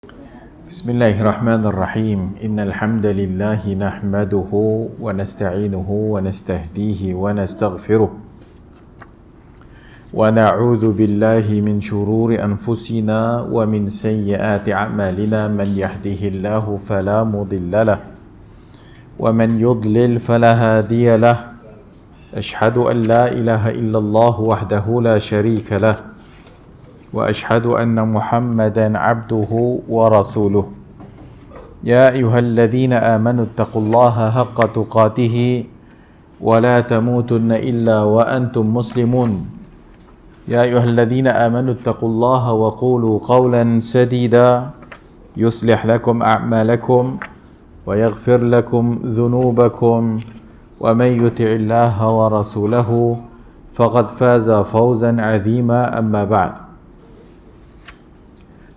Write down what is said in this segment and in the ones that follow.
بسم الله الرحمن الرحيم إن الحمد لله نحمده ونستعينه ونستهديه ونستغفره ونعوذ بالله من شرور أنفسنا ومن سيئات أعمالنا من يهده الله فلا مضل له ومن يضلل فلا هادي له أشهد أن لا إله إلا الله وحده لا شريك له وأشهد أن محمدا عبده ورسوله يا أيها الذين آمنوا اتقوا الله حق تقاته ولا تموتن إلا وأنتم مسلمون يا أيها الذين آمنوا اتقوا الله وقولوا قولا سديدا يصلح لكم أعمالكم ويغفر لكم ذنوبكم ومن يطع الله ورسوله فقد فاز فوزا عظيما أما بعد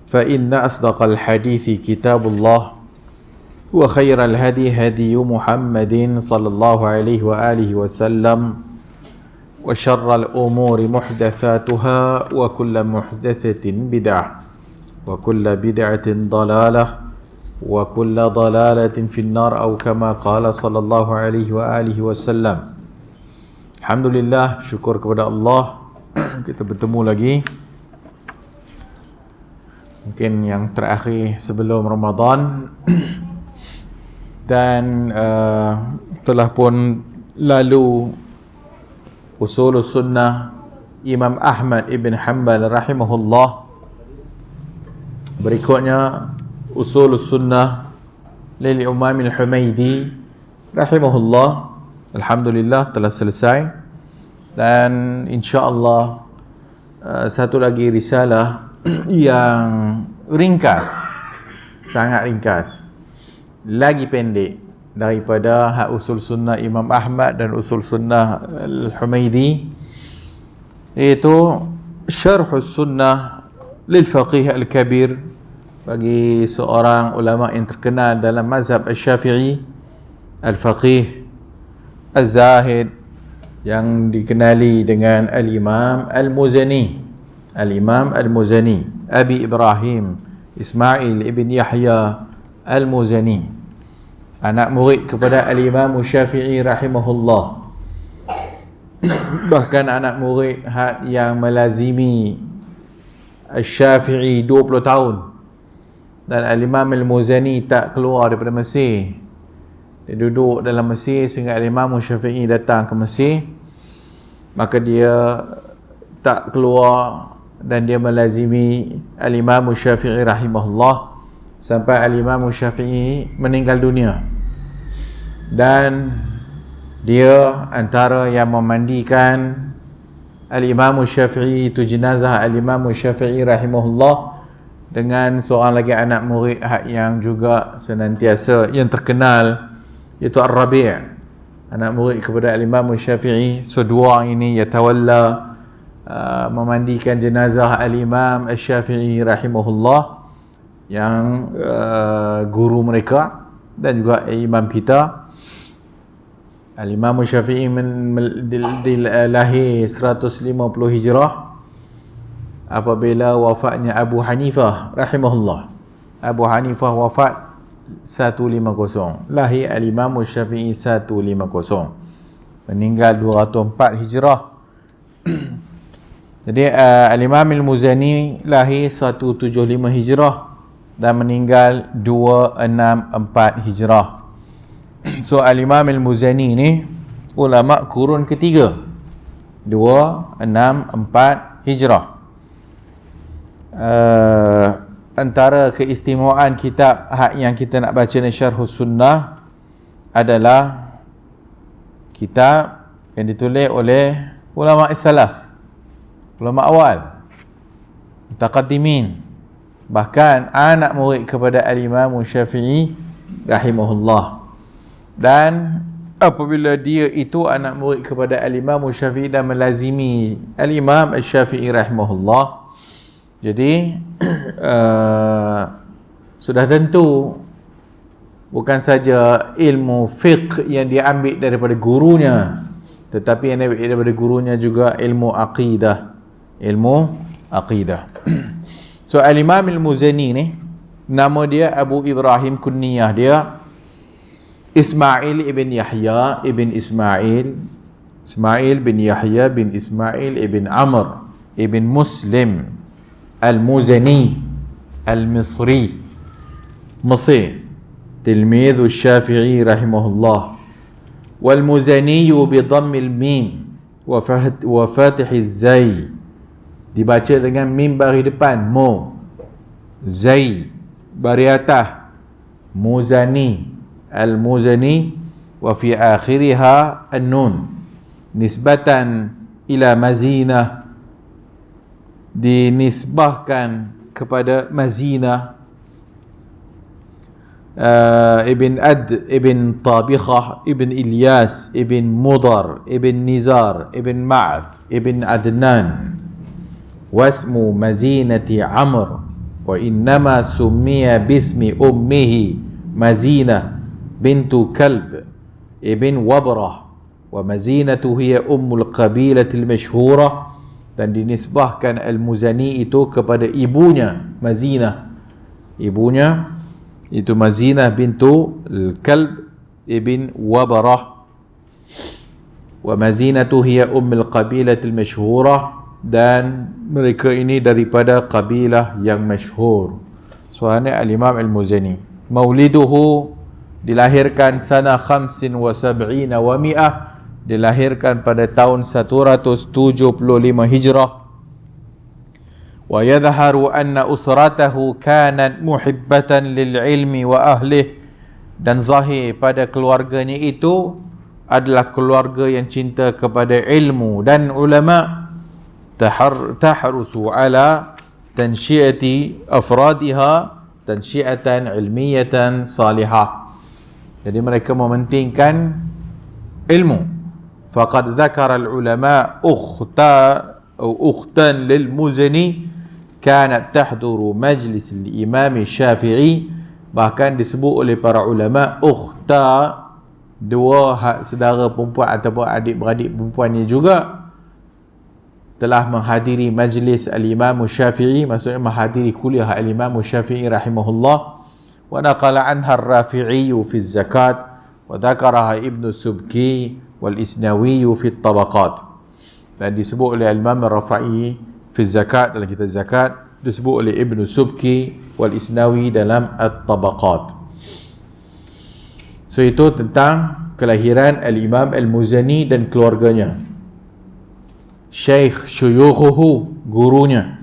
فإن أصدق الحديث كتاب الله وخير الهدي هدي محمد صلى الله عليه وآله وسلم وشر الأمور محدثاتها وكل محدثة بدعة وكل بدعة ضلالة وكل ضلالة في النار أو كما قال صلى الله عليه وآله وسلم. Alhamdulillah, syukur kepada Allah kita bertemu lagi. Mungkin yang terakhir sebelum Ramadan dan telah pun lalu usul sunnah Imam Ahmad ibn Hanbal rahimahullah. Berikutnya usul sunnah lil Imam al-Humaidi rahimahullah. Alhamdulillah telah selesai dan insya-Allah satu lagi risalah yang ringkas, sangat ringkas, lagi pendek daripada hak usul sunnah Imam Ahmad dan usul sunnah Al-Humaidi, iaitu Syarhus Sunnah lil Faqih Al-Kabir, bagi seorang ulama yang terkenal dalam mazhab Al-Syafi'i, Al-Faqih Az-Zahid, yang dikenali dengan Al-Imam Al-Muzani. Al-Imam Al-Muzani, Abi Ibrahim Ismail ibn Yahya Al-Muzani, anak murid kepada Al-Imam Syafi'i rahimahullah. Bahkan anak murid yang melazimi Al-Syafi'i 20 tahun. Dan Al-Imam Al-Muzani tak keluar daripada Mesir. Dia duduk dalam Mesir sehingga Al-Imam Syafi'i datang ke Mesir. Maka dia tak keluar dan dia melazimi Al-Imam Syafi'i rahimahullah sampai Al-Imam Syafi'i meninggal dunia. Dan dia antara yang memandikan Al-Imam Syafi'i, itu jenazah Al-Imam Syafi'i rahimahullah, dengan seorang lagi anak murid yang juga senantiasa yang terkenal, iaitu Ar-Rabi', anak murid kepada Al-Imam Syafi'i. So dua orang ini yatawalla memandikan jenazah Al-Imam Al-Syafi'i rahimahullah, yang guru mereka dan juga imam kita. Al-Imam Syafi'i lahir 150 Hijrah apabila wafatnya Abu Hanifah rahimahullah. Abu Hanifah wafat 150, lahir Al-Imam Syafi'i 150, meninggal 204 Hijrah. Jadi Al-Imam Al-Muzani lahir 175 Hijrah dan meninggal 264 Hijrah. So Al-Imam Al-Muzani ni ulama kurun ketiga, 264 Hijrah. Antara keistimewaan kitab yang kita nak baca ni Syarhus Sunnah adalah kitab yang ditulis oleh ulama salaf, ulama awal, mutaqaddimin, bahkan anak murid kepada Al-Imam Syafi'i rahimahullah. Dan apabila dia itu anak murid kepada Al-Imam Syafi'i dan melazimi Al-Imam Syafi'i rahimahullah, jadi sudah tentu bukan saja ilmu fiqh yang dia ambil daripada gurunya, tetapi yang dia ambil daripada gurunya juga ilmu aqidah. So Al-Imam Al-Muzani ni Nama dia Abu Ibrahim, kunyah dia Ismail ibn Yahya ibn Ismail bin Yahya bin Ismail ibn Amr ibn Muslim Al-Muzani Al-Misri Mesir, تلميذ الشافعي رحمه الله. والمزني بضم الميم وفتح الزي, dibaca dengan mim bagi depan, mu, zai bari atas, muzani, al-muzani, wa fi akhiriha an-nun, nisbatan ila mazinah, dinisbahkan kepada mazinah, ibn Ad, ibn Tabikhah, ibn Ilyas, ibn Mudar, ibn Nizar, ibn Ma'ad, ibn Adnan. Wasmu mazinati Amr, wa innama summiya bismi ummihi Mazinah bintu Kalb ibn Wabrah, wa mazinatu hiya ummul qabilatil masyhurah, dan dinisbahkan Al-Muzani itu kepada ibunya Mazinah, ibunya itu Mazinah bintu Al-Kalb ibn Wabarah, wa mazinatu hiya ummul qabilatil masyhurah, dan mereka ini daripada kabilah yang masyhur. Suami Al-Imam Al-Muzani. Mauliduhu, dilahirkan sana 75 wa mi'ah, dilahirkan pada tahun 175 Hijrah. Wa yadhharu anna usratahu kanat muhibbatan lil ilmi wa ahlih, dan zahir pada keluarganya itu adalah keluarga yang cinta kepada ilmu dan ulama. Tahrusu ala tansyiati afradiha tansyiatan ilmiyatan salihah, jadi mereka mementingkan ilmu. Faqad dzakara al ulama ukhtan lil Muzani kanat tahduru majlis al Imam Syafi'i, bahkan disebut oleh para ulama ukhta, dua hak saudara perempuan ataupun adik-beradik perempuannya juga telah menghadiri majlis al-Imam Syafi'i, maksudnya menghadiri kuliah al-Imam Syafi'i rahimahullah. Wa naqala anha ar-Rafi'i fi az-zakat wa dzakaraha Ibnu Subki wal Isnawi fi at-Tabaqat, dan disebut oleh al-Imam ar-Rafi'i fi az-zakat dalam kitab zakat, disebut oleh Ibnu Subki wal Isnawi dalam at-Tabaqat. So itu tentang kelahiran al-Imam Al-Muzani dan keluarganya. Syekh syuyukhuhu, gurunya.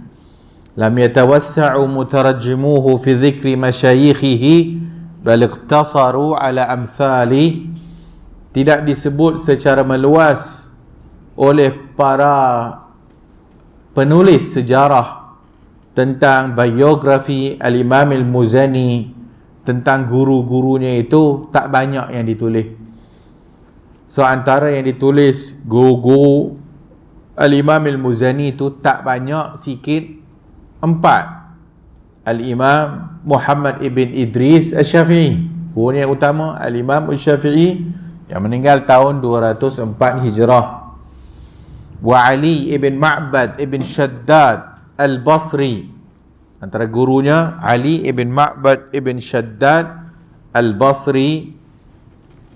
Lam yatawassa'u mutarajjimuhu fi dhikri masyayikhihi bal iqtasaru ala amthali, tidak disebut secara meluas oleh para penulis sejarah tentang biografi Al-Imam Al-Muzani, tentang guru-gurunya itu tak banyak yang ditulis. So antara yang ditulis guru Al-Imam Al-Muzani itu tak banyak, sikit, 4. Al-Imam Muhammad ibn Idris Al-Syafi'i, gurunya utama Al-Imam Al-Syafi'i yang meninggal tahun 204 Hijrah. Wa Ali ibn Ma'bad ibn Shaddad Al-Basri, antara gurunya Ali ibn Ma'bad ibn Shaddad Al-Basri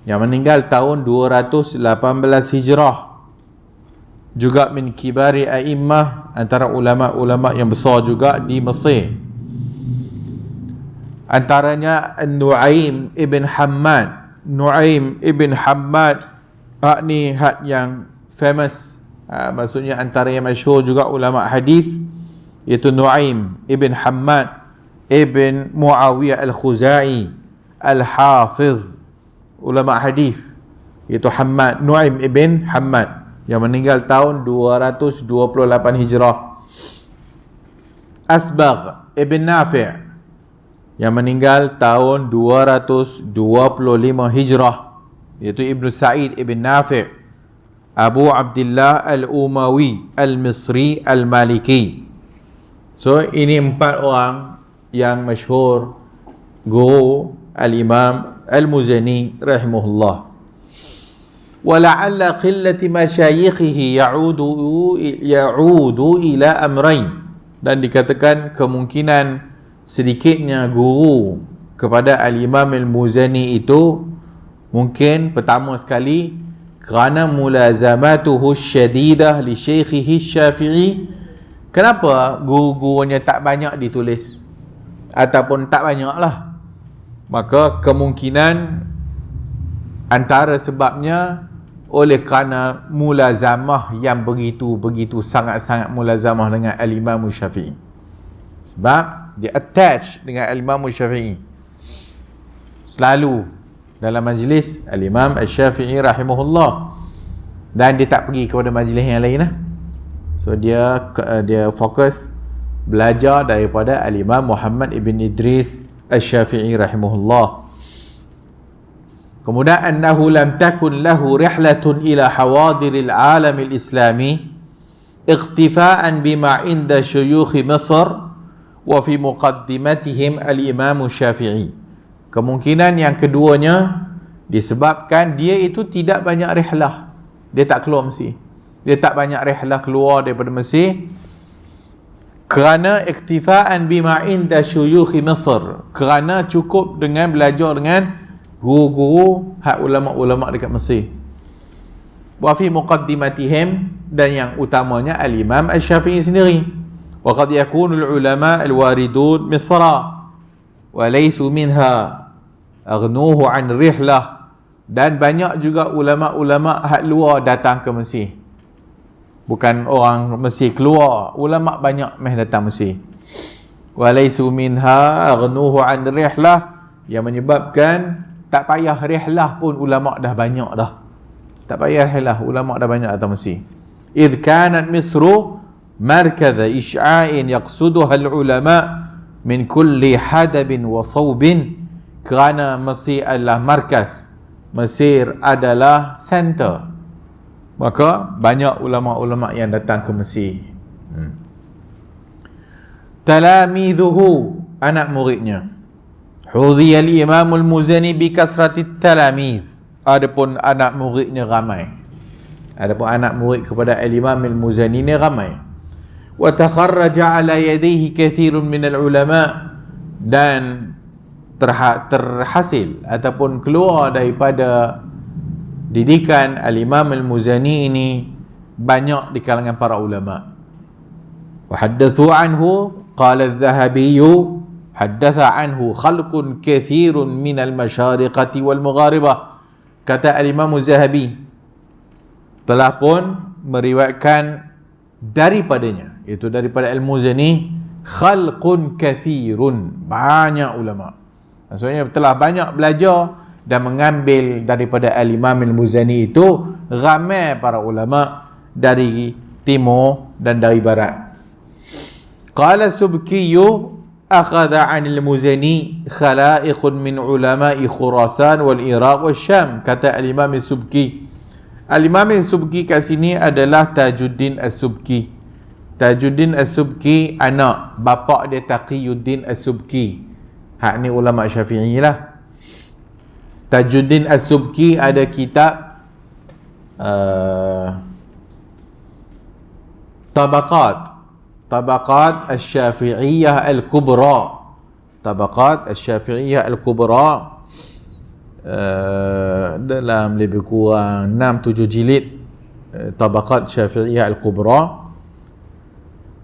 yang meninggal tahun 218 Hijrah, juga min kibari a'immah, antara ulama-ulama yang besar juga di Mesir. Antaranya Nu'aim ibn Hammad. Nu'aim ibn Hammad ni had yang famous, maksudnya antara yang masyhur juga ulama hadis, iaitu Nu'aim ibn Hammad ibn Muawiyah Al-Khuzai Al-Hafiz, ulama hadis, iaitu Hammad, Nu'aim ibn Hammad yang meninggal tahun 228 Hijrah. Asbagh ibn Nafi' yang meninggal tahun 225 Hijrah, iaitu Ibnu Sa'id ibn Nafi' Abu Abdullah Al-Umawi Al-Misri Al-Maliki. So ini 4 orang yang masyhur guru Al-Imam Al-Muzani rahimahullah. ولعل قلة مشايخه يعود إلى أمرين, dan dikatakan kemungkinan sedikitnya guru kepada Al-Imam Al-Muzani itu mungkin pertama sekali kerana mulazamatuhu syadidah li syaikhihi Syafi'i. Kenapa guru-gurunya tak banyak ditulis ataupun tak banyak lah? Maka kemungkinan antara sebabnya oleh kerana mulazamah yang begitu sangat-sangat mulazamah dengan Al-Imam Syafi'i. Sebab dia attach dengan Al-Imam Syafi'i selalu dalam majlis Al-Imam Al-Syafi'i rahimahullah, dan dia tak pergi kepada majlis yang lain lah. So dia fokus belajar daripada Al-Imam Muhammad ibn Idris Al-Syafi'i rahimahullah. Kemudian annahu lam takun lahu rihlatun ila hawadiril alamil islami iqtifa'an bima inda syuyukh Misr wa fi muqaddimatihim al-Imam Syafi'i. Kemungkinan yang keduanya disebabkan dia itu tidak banyak rihlah. Dia tak keluar Mesir. Dia tak banyak rihlah keluar daripada Mesir kerana iktifaan bima inda syuyukh Misr, kerana cukup dengan belajar dengan guru-guru hak ulama-ulama dekat Mesir. Wa fi muqaddimatihim, dan yang utamanya al-Imam Al-Syafi'i sendiri. Wa qad yakunu al-ulama al-waridun Misra wa laysu minha aghnuhu an rihlah, dan banyak juga ulama-ulama hak luar datang ke Mesir. Bukan orang Mesir keluar, ulama banyak meh datang Mesir. Wa laysu minha aghnuhu an rihlah, yang menyebabkan tak payah rihlah pun ulama dah banyak dah. Tak payah rihlah, ulama dah banyak datang Mesir. Idh kanat Misru markaz ish'a'in yaqsuduha al-ulama min kulli hadabin wa sawbin, kerana Mesir adalah markaz, Mesir adalah center, maka banyak ulama-ulama yang datang ke Mesir. Talamidhuhu, anak muridnya. Hudhiya al-Imam Al-Muzani bi kasrati talamidh. Adapun anak muridnya ramai. Adapun anak murid kepada Al-Imam Al-Muzani ni ramai. Wa takharraja ala yadayhi kathirun min al-ulama, dan terhasil ataupun keluar daripada didikan Al-Imam Al-Muzani ini banyak di kalangan para ulama. Wa haddathu anhu qala adh-Dhahabi haddatha anhu khalqun kathirun min al-masyariqati wal magharibah. Kata Al-Imam Az-Zahabi telah pun meriwayatkan daripadanya, iaitu daripada Al-Muzani, khalqun kathirun, banyak ulama. Maksudnya telah banyak belajar dan mengambil daripada Al-Imam Al-Muzani itu ramai para ulama dari timur dan dari barat. Qala Subkiyu akhadha 'an al-Muzani khala'iqun min ulama'i Khurasan wal Iraq wal Syam. Kata Al-Imam Subki, Al-Imam Subki kat sini adalah Tajuddin As-Subki. Tajuddin As-Subki anak bapa dia Taqiyuddin As-Subki. Hak ni ulama Syafi'i lah. Tajuddin As-Subki ada kitab Tabaqat Asy-Syafi'iyah Al-Kubra. Tabaqat Asy-Syafi'iyah Al-Kubra, dalam lebih kurang 6-7 jilid. Tabaqat Syafi'iyah Al-Kubra.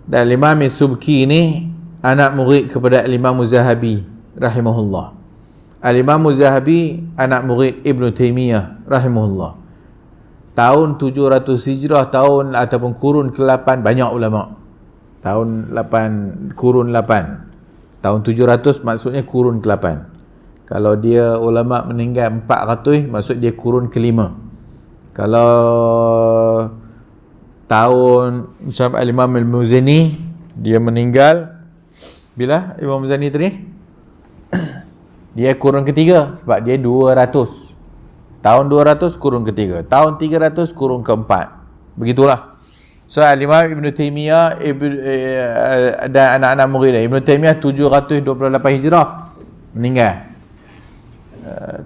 Dan Imam Subki ni anak murid kepada Imam Zahabi rahimahullah. Al-Imam Zahabi anak murid Ibn Taymiyah rahimahullah. Tahun 700 Hijrah, tahun ataupun kurun ke-8 banyak ulama. Tahun 8, kurun 8. Tahun 700 maksudnya kurun ke-8. Kalau dia ulama meninggal 400, maksud dia kurun ke-5. Kalau tahun macam Al-Imam Al-Muzani, dia meninggal bila Imam Muzani tadi? Dia kurun ke-3, sebab dia 200. Tahun 200 kurun ke-3. Tahun 300 kurun ke-4. Begitulah. So Al-Imam Ibn Taymiyah dan anak-anak murid dia. Ibn Taymiyah 728 Hijrah meninggal.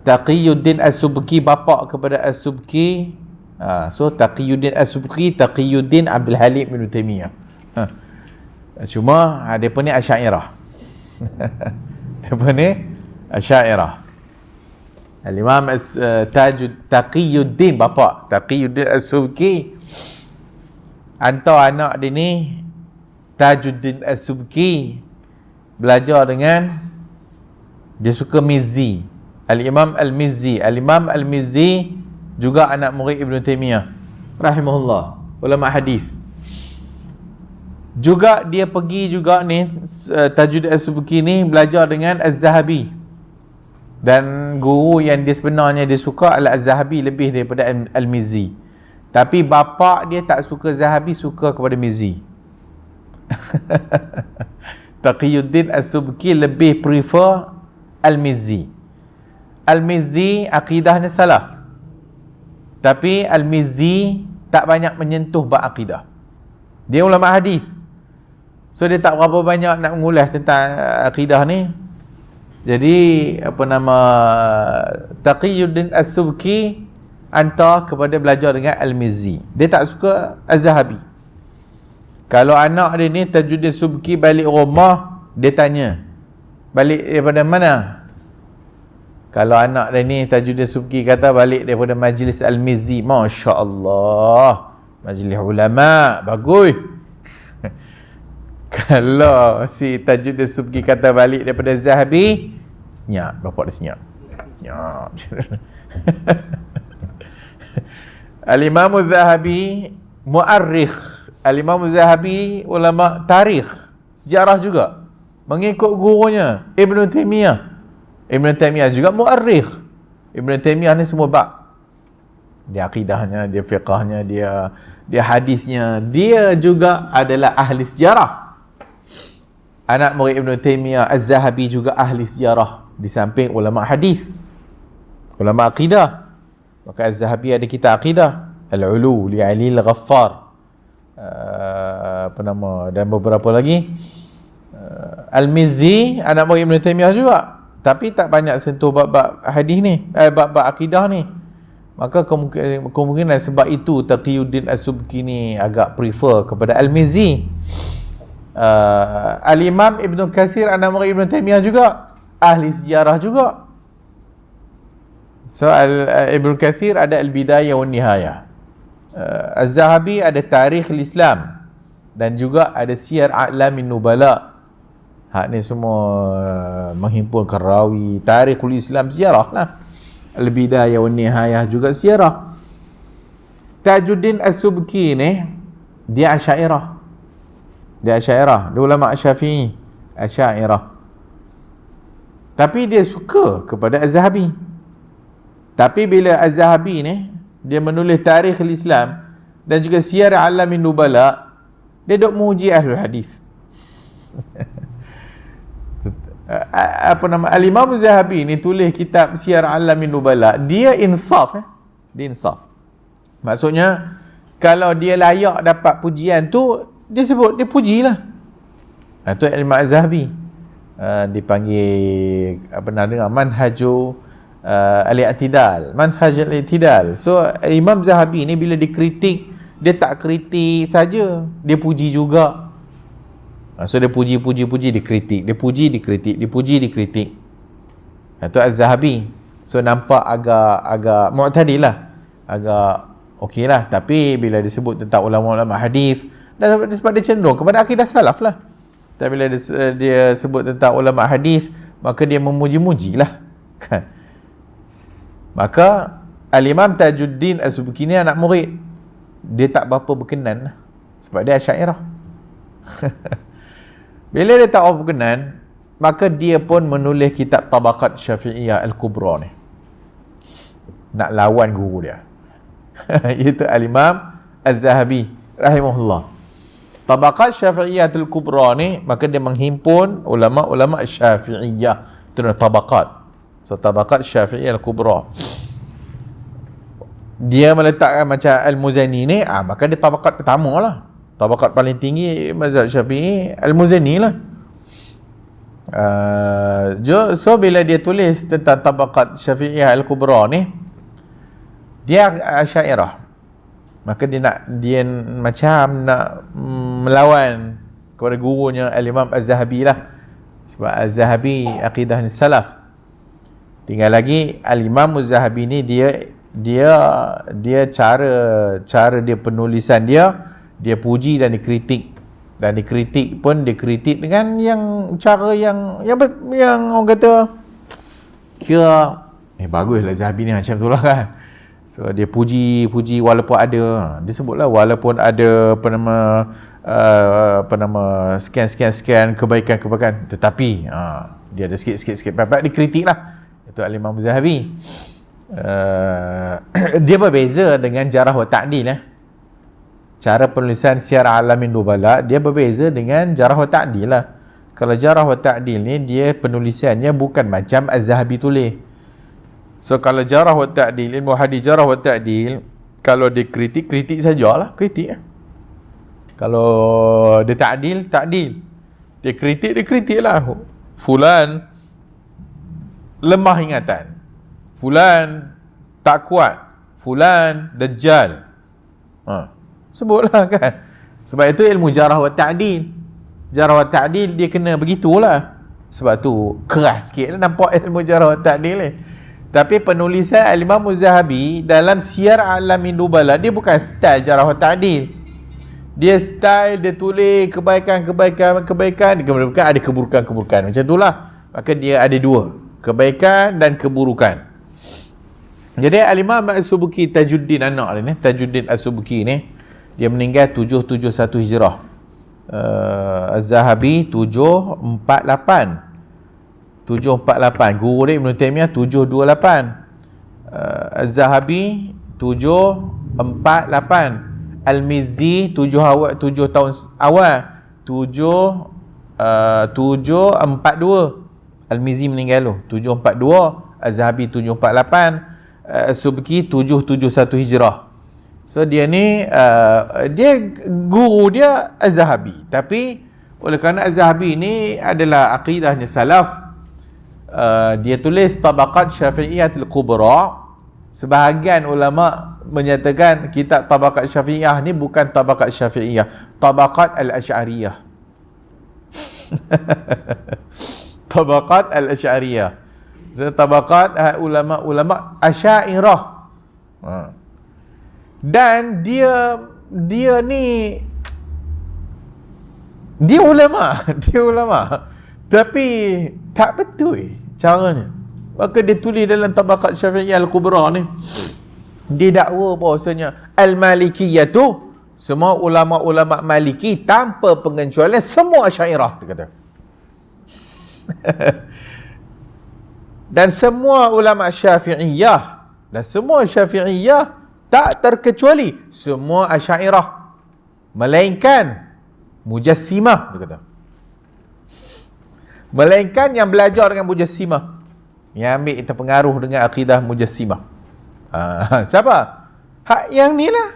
Taqiyuddin As-Subki bapa kepada As-Subki. So Taqiyuddin As-Subki, Taqiyuddin Abdul Halim Ibn Taymiyah. Cuma dia pun ni Asy'ariyah. Apa ni? Asy'ariyah. Al-Imam Taqiyuddin, bapa Taqiyuddin As-Subki, hantar anak dia ni Tajuddin As-Subki belajar dengan, dia suka Mizzi, Al-Imam Al-Mizzi. Al-Imam Al-Mizzi juga anak murid Ibn Taymiyah rahimahullah, ulama hadis. Juga dia pergi juga ni, Tajuddin As-Subki ni belajar dengan Az-Zahabi, dan guru yang dia sebenarnya dia suka adalah Az-Zahabi lebih daripada Al-Mizzi. Tapi bapa dia tak suka Zahabi, suka kepada Mizzi. Taqiyuddin As-Subki lebih prefer Al-Mizzi. Al-Mizzi akidahnya salaf, tapi Al-Mizzi tak banyak menyentuh bab akidah. Dia ulama hadis, so dia tak berapa banyak nak mengulas tentang akidah ni. Jadi Taqiyuddin As-Subki hantar kepada belajar dengan Al-Mizzi. Dia tak suka Az-Zahabi. Kalau anak dia ni Tajuddin As-Subki balik rumah, dia tanya, balik daripada mana? Kalau anak dia ni Tajuddin As-Subki kata balik daripada majlis Al-Mizzi, Masya Allah, majlis ulama, bagus. Kalau si Tajuddin As-Subki kata balik daripada Zahabi, senyap, bapak dia senyap. Al-Imam Az-Zahabi mu'arrikh. Al-Imam Az-Zahabi ulama tarikh, sejarah juga, mengikut gurunya Ibn Taymiyah. Ibn Taymiyah juga mu'arrikh. Ibn Taymiyah ni semua bab, dia akidahnya, dia fiqahnya, dia hadisnya, dia juga adalah ahli sejarah. Anak murid Ibn Taymiyah Az-Zahabi juga ahli sejarah, di samping ulama hadis, ulama akidah. Maka Az-Zahabi ada kitab akidah, Al-Ulu li Ali Al-Ghaffar, dan beberapa lagi. Al-Mizzi anak murid Ibn Taymiyah juga, tapi tak banyak sentuh bab-bab hadis ni, bab-bab akidah ni. Maka kemungkinan sebab itu Taqiyuddin As-Subki ni agak prefer kepada Al-Mizzi. Al-Imam Ibn Katsir anak murid Ibn Taymiyah juga, ahli sejarah juga. So Ibn Katsir ada Al-Bidayah wan Nihayah. Az-Zahabi ada Tarikh Al-Islam, dan juga ada Siyar A'lamin Nubala. Hak ni semua menghimpunkan rawi Tarikhul Islam, sejarah lah. Al-Bidayah wan Nihayah juga sejarah. Tajuddin As-Subki ni dia Asy'ariyah. Dia ulama Syafi'i, Asy'ariyah. Tapi dia suka kepada Az-Zahabi. Tapi bila Az-Zahabi ni dia menulis Tarikh Al-Islam dan juga Siyar A'lamin Nubala, dia duk muji ahlul hadis. Al-Imam Az-Zahabi ni tulis kitab Siyar A'lamin Nubala, dia insaf. Dia insaf. Maksudnya kalau dia layak dapat pujian tu, dia sebut, dia pujilah. Itu Al-Imam Az-Zahabi. Dipanggil dengar manhaju al-i'tidal, manhaj al-i'tidal. So Imam Zahabi ni bila dikritik, dia tak kritik saja, dia puji juga. So dia puji, dikritik, dia puji, dikritik, dia puji, dikritik. Itu Az-Zahabi. So nampak agak mu'tadil lah, agak okey lah. Tapi bila disebut tentang ulama-ulama hadis, dan sebab dia cenderung kepada akidah salaf lah. Tapi bila dia sebut tentang ulama hadis, maka dia memuji-muji lah. Maka Al-Imam Tajuddin As-Subki ni anak murid, dia tak berapa berkenan lah, sebab dia Asy'ariyah. Bila dia tak berapa berkenan, maka dia pun menulis kitab Tabaqat Syafi'iyah Al-Kubra ni, nak lawan guru dia. Itu Al-Imam Az-Zahabi rahimahullah. Tabaqat Syafi'iyah Al-Kubra ni, maka dia menghimpun ulama-ulama Syafi'iyah. Itu adalah Tabaqat. So Tabaqat Syafi'iyah Al-Kubra. Dia meletakkan macam Al-Muzani ni, maka dia tabaqat pertama lah. Tabaqat paling tinggi mazhab Syafi'i, Al-Muzani lah. So bila dia tulis tentang Tabaqat Syafi'iyah Al-Kubra ni, dia Asy'ariyah. Maka dia macam nak melawan kepada gurunya Al-Imam Az-Zahabi lah. Sebab Az-Zahabi akidah ni salaf. Tinggal lagi Al-Imam Az-Zahabi ni dia cara dia penulisan dia puji dan dikritik. Dan dikritik pun dikritik dengan yang cara yang orang kata kira baguslah Zahabi ni macam tu lah kan. So dia puji walaupun ada, dia sebutlah walaupun ada sekian kebaikan, tetapi dia ada sikit bab dikritik lah. Itu Al-Imam Zahabi. Dia berbeza dengan Jarh wa Ta'dil. Cara penulisan Siyar A'lamin Nubala dia berbeza dengan Jarh wa Ta'dil lah. Kalau Jarh wa Ta'dil ni dia penulisannya bukan macam Az-Zahabi tulis. So kalau Jarh wa Ta'dil, ilmu hadis Jarh wa Ta'dil, kalau dia kritik sajalah, kritik. Kalau dia ta'dil, dia kritik lah. Fulan lemah ingatan, fulan tak kuat, fulan dajjal. Sebutlah kan. Sebab itu ilmu Jarh wa Ta'dil. Jarh wa Ta'dil dia kena begitulah. Sebab tu keras sikit nampak ilmu Jarh wa Ta'dil ni. Tapi penulisan Al-Imam Az-Zahabi dalam Siyar A'lamin Nubala dia bukan style Jarh wa Ta'dil. Dia style dia tulis kebaikan, kemudian ada keburukan. Macam itulah. Maka dia ada dua, kebaikan dan keburukan. Jadi Al-Imam As-Subki Tajuddin anak dia ni, Tajuddin As-Subki ni, dia meninggal 771 Hijrah. Az-Zahabi 748. Guru dia Ibn Taymiyah 728. Az-Zahabi 748. Al-Mizzi 7 tahun awal 742. Al-Mizzi meninggal tu 742, Az-Zahabi 748, Subki 771 Hijrah. So dia ni dia guru dia Az-Zahabi, tapi oleh kerana Az-Zahabi ni adalah akidahnya salaf, dia tulis Tabaqat Syafi'iyatul Kubra. Sebahagian ulama menyatakan kitab Tabaqat Syafi'iyah ni bukan Tabaqat Syafi'iyah, Tabaqat Al-Asy'ariyah. Tabaqat Al-Asy'ariyah. So, tabaqat ulama-ulama Asy'ariyah. Dan dia ni dia ulama, tapi tak betul caranya. Maka dia tulis dalam Tabaqat Syafi'iyah Al-Kubra ni, dia dakwa bahawasanya Al-Malikiyah tu semua ulama-ulama Maliki tanpa pengecualian semua Asy'ariyah, dia kata. Dan semua ulama Syafi'iyah dan semua Syafi'iyah tak terkecuali semua Asy'ariyah, melainkan Mujassimah, dia kata. Melainkan yang belajar dengan Mujassimah, yang ambil terpengaruh dengan akidah Mujassimah. Siapa? Hak yang ni lah.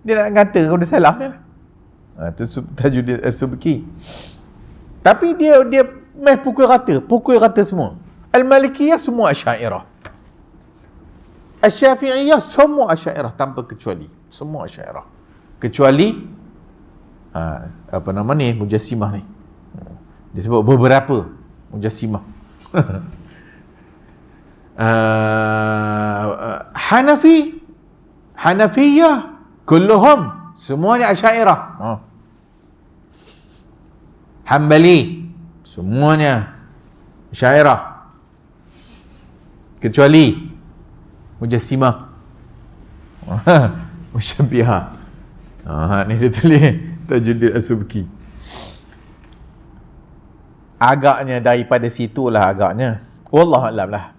Dia nak kata kau dah salah ni lah. Itu Tajuddin As-Subki. Tapi dia pukul rata semua. Al-Malikiyah semua Asy'ariyah. Asy-Syafi'iyah semua Asy'ariyah tanpa kecuali. Semua Asy'ariyah. Kecuali Mujassimah ni. Dia sebut beberapa Mujassimah. Hanafiyah kulluhum semuanya Asy'ariyah. Hambali semuanya Asy'ariyah kecuali Mujassimah. Musyabbihah. Ni dia tulis Tajuddin As-Subki. Agaknya daripada situlah agaknya. Wallahu a'lam lah.